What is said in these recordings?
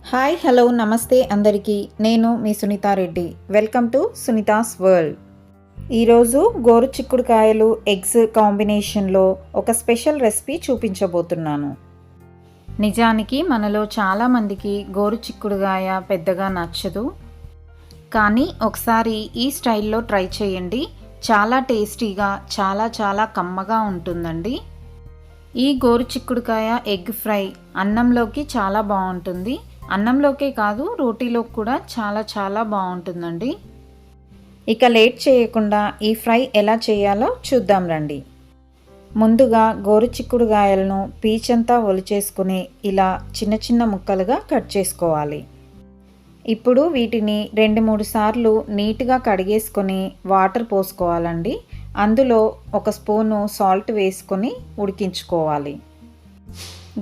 Hi hello నమస్తే అందరికీ. నేను మీ Sunitha Reddy. Welcome to Sunitha's world. ఈరోజు గోరు చిక్కుడుకాయలు ఎగ్స్ కాంబినేషన్లో ఒక స్పెషల్ రెసిపీ చూపించబోతున్నాను. నిజానికి మనలో చాలామందికి గోరు చిక్కుడుకాయ పెద్దగా నచ్చదు, కానీ ఒకసారి ఈ స్టైల్లో ట్రై చేయండి. చాలా టేస్టీగా చాలా కమ్మగా ఉంటుందండి. ఈ గోరు చిక్కుడుకాయ ఎగ్ ఫ్రై అన్నంలోకి చాలా బాగుంటుంది. అన్నంలోకే కాదు, రోటీలోకి కూడా చాలా బాగుంటుందండి. ఇక లేట్ చేయకుండా ఈ ఫ్రై ఎలా చేయాలో చూద్దాం రండి. ముందుగా గోరు చిక్కుడుకాయలను పీచంతా ఒలిచేసుకుని ఇలా చిన్న ముక్కలుగా కట్ చేసుకోవాలి. ఇప్పుడు వీటిని 2-3 సార్లు నీట్గా కడిగేసుకొని వాటర్ పోసుకోవాలండి. అందులో 1 స్పూను సాల్ట్ వేసుకొని ఉడికించుకోవాలి.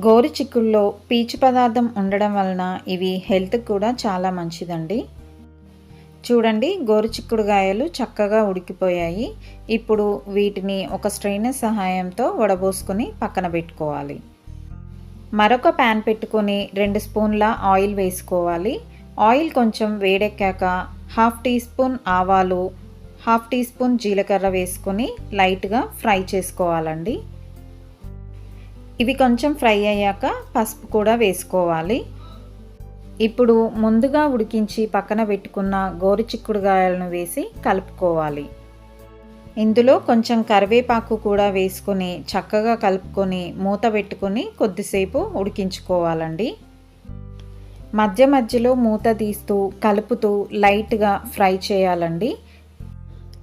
గోరు చిక్కుల్లో పీచు పదార్థం ఉండడం వలన ఇవి హెల్త్కి కూడా చాలా మంచిదండి. చూడండి, గోరు చిక్కుడుకాయలు చక్కగా ఉడికిపోయాయి. ఇప్పుడు వీటిని ఒక స్ట్రైనర్ సహాయంతో వడబోసుకొని పక్కన పెట్టుకోవాలి. మరొక ప్యాన్ పెట్టుకొని 2 స్పూన్ల ఆయిల్ వేసుకోవాలి. ఆయిల్ కొంచెం వేడెక్కాక 1/2 టీ స్పూన్ ఆవాలు, 1/2 టీ స్పూన్ జీలకర్ర వేసుకొని లైట్గా ఫ్రై చేసుకోవాలండి. ఇవి కొంచెం ఫ్రై అయ్యాక పసుపు కూడా వేసుకోవాలి. ఇప్పుడు ముందుగా ఉడికించి పక్కన పెట్టుకున్న గోరు చిక్కుడుకాయలను వేసి కలుపుకోవాలి. ఇందులో కొంచెం కరివేపాకు కూడా వేసుకొని చక్కగా కలుపుకొని మూత పెట్టుకొని కొద్దిసేపు ఉడికించుకోవాలండి. మధ్యలో మూత తీస్తూ కలుపుతూ లైట్గా ఫ్రై చేయాలండి.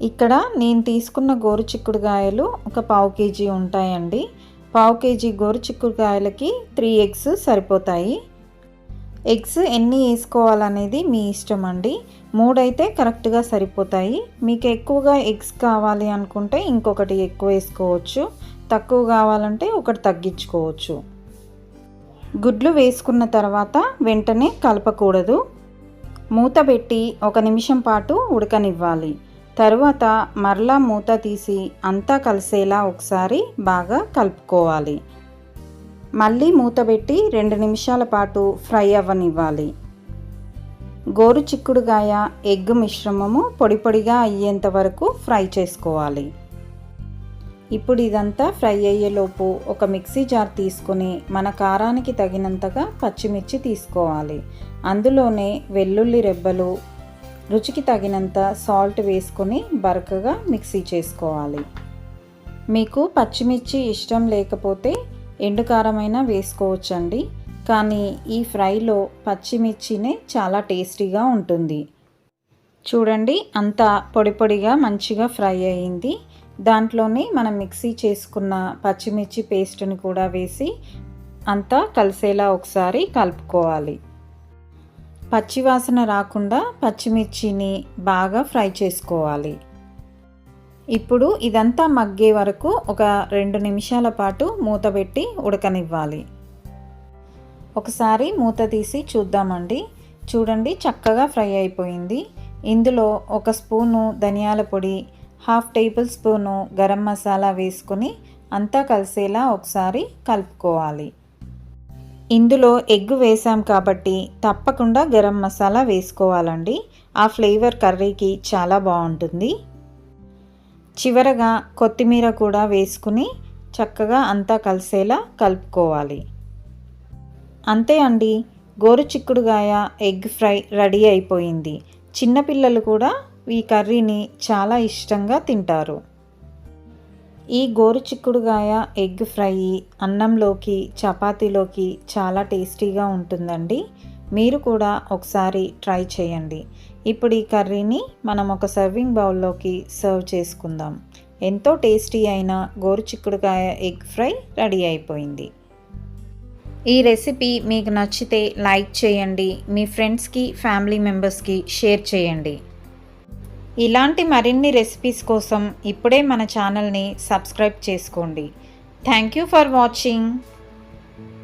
ఇక్కడ నేను తీసుకున్న గోరు చిక్కుడుకాయలు ఒక 1/2 కేజీ ఉంటాయండి. 1/2 కేజీ గోరు చిక్కుడుకాయలకి 3 ఎగ్స్ సరిపోతాయి. ఎగ్స్ ఎన్ని వేసుకోవాలనేది మీ ఇష్టం అండి. 3 అయితే కరెక్ట్గా సరిపోతాయి. మీకు ఎక్కువగా ఎగ్స్ కావాలి అనుకుంటే ఇంకొకటి ఎక్కువ వేసుకోవచ్చు, తక్కువ కావాలంటే ఒకటి తగ్గించుకోవచ్చు. గుడ్లు వేసుకున్న తర్వాత వెంటనే కలపకూడదు. మూత పెట్టి 1 నిమిషం పాటు ఉడకనివ్వాలి. తరువాత మరలా మూత తీసి అంతా కలిసేలా ఒకసారి బాగా కలుపుకోవాలి. మళ్ళీ మూత పెట్టి 2 నిమిషాల పాటు ఫ్రై అవ్వనివ్వాలి. గోరు చిక్కుడుకాయ ఎగ్ మిశ్రమము పొడిగా అయ్యేంత వరకు ఫ్రై చేసుకోవాలి. ఇప్పుడు ఇదంతా ఫ్రై అయ్యేలోపు ఒక మిక్సీ జార్ తీసుకొని మన కారానికి తగినంతగా పచ్చిమిర్చి తీసుకోవాలి. అందులోనే వెల్లుల్లి రెబ్బలు, రుచికి తగినంత సాల్ట్ వేసుకొని బరకగా మిక్సీ చేసుకోవాలి. మీకు పచ్చిమిర్చి ఇష్టం లేకపోతే ఎండుకారమైనా వేసుకోవచ్చండి, కానీ ఈ ఫ్రైలో పచ్చిమిర్చినే చాలా టేస్టీగా ఉంటుంది. చూడండి, అంతా పొడిగా మంచిగా ఫ్రై అయ్యింది. దాంట్లోనే మనం మిక్సీ చేసుకున్న పచ్చిమిర్చి పేస్ట్ని కూడా వేసి అంతా కలిసేలా ఒకసారి కలుపుకోవాలి. పచ్చివాసన రాకుండా పచ్చిమిర్చిని బాగా ఫ్రై చేసుకోవాలి. ఇప్పుడు ఇదంతా మగ్గే వరకు ఒక 2 నిమిషాల పాటు మూత పెట్టి ఉడకనివ్వాలి. ఒకసారి మూత తీసి చూద్దామండి. చూడండి, చక్కగా ఫ్రై అయిపోయింది. ఇందులో 1 స్పూను ధనియాల పొడి, 1/2 టేబుల్ స్పూను గరం మసాలా వేసుకొని అంతా కలిసేలా ఒకసారి కలుపుకోవాలి. ఇందులో ఎగ్ వేసాం కాబట్టి తప్పకుండా గరం మసాలా వేసుకోవాలండి. ఆ ఫ్లేవర్ కర్రీకి చాలా బాగుంటుంది. చివరగా కొత్తిమీర కూడా వేసుకుని చక్కగా అంతా కలిసేలా కలుపుకోవాలి. అంతే అండి, గోరు చిక్కుడుకాయ ఎగ్ ఫ్రై రెడీ అయిపోయింది. చిన్నపిల్లలు కూడా ఈ కర్రీని చాలా ఇష్టంగా తింటారు. ఈ గోరు చిక్కుడుకాయ ఎగ్ ఫ్రై అన్నంలోకి చపాతీలోకి చాలా టేస్టీగా ఉంటుందండి. మీరు కూడా ఒకసారి ట్రై చేయండి. ఇప్పుడు ఈ కర్రీని మనం ఒక సర్వింగ్ బౌల్లోకి సర్వ్ చేసుకుందాం. ఎంతో టేస్టీ అయిన గోరు చిక్కుడుకాయ ఎగ్ ఫ్రై రెడీ అయిపోయింది. ఈ రెసిపీ మీకు నచ్చితే లైక్ చేయండి, మీ ఫ్రెండ్స్కి ఫ్యామిలీ మెంబర్స్కి షేర్ చేయండి. ఇలాంటి మరిన్ని రెసిపీస్ కోసం ఇప్పుడే మన ఛానల్ని సబ్స్క్రైబ్ చేసుకోండి. Thank you for watching.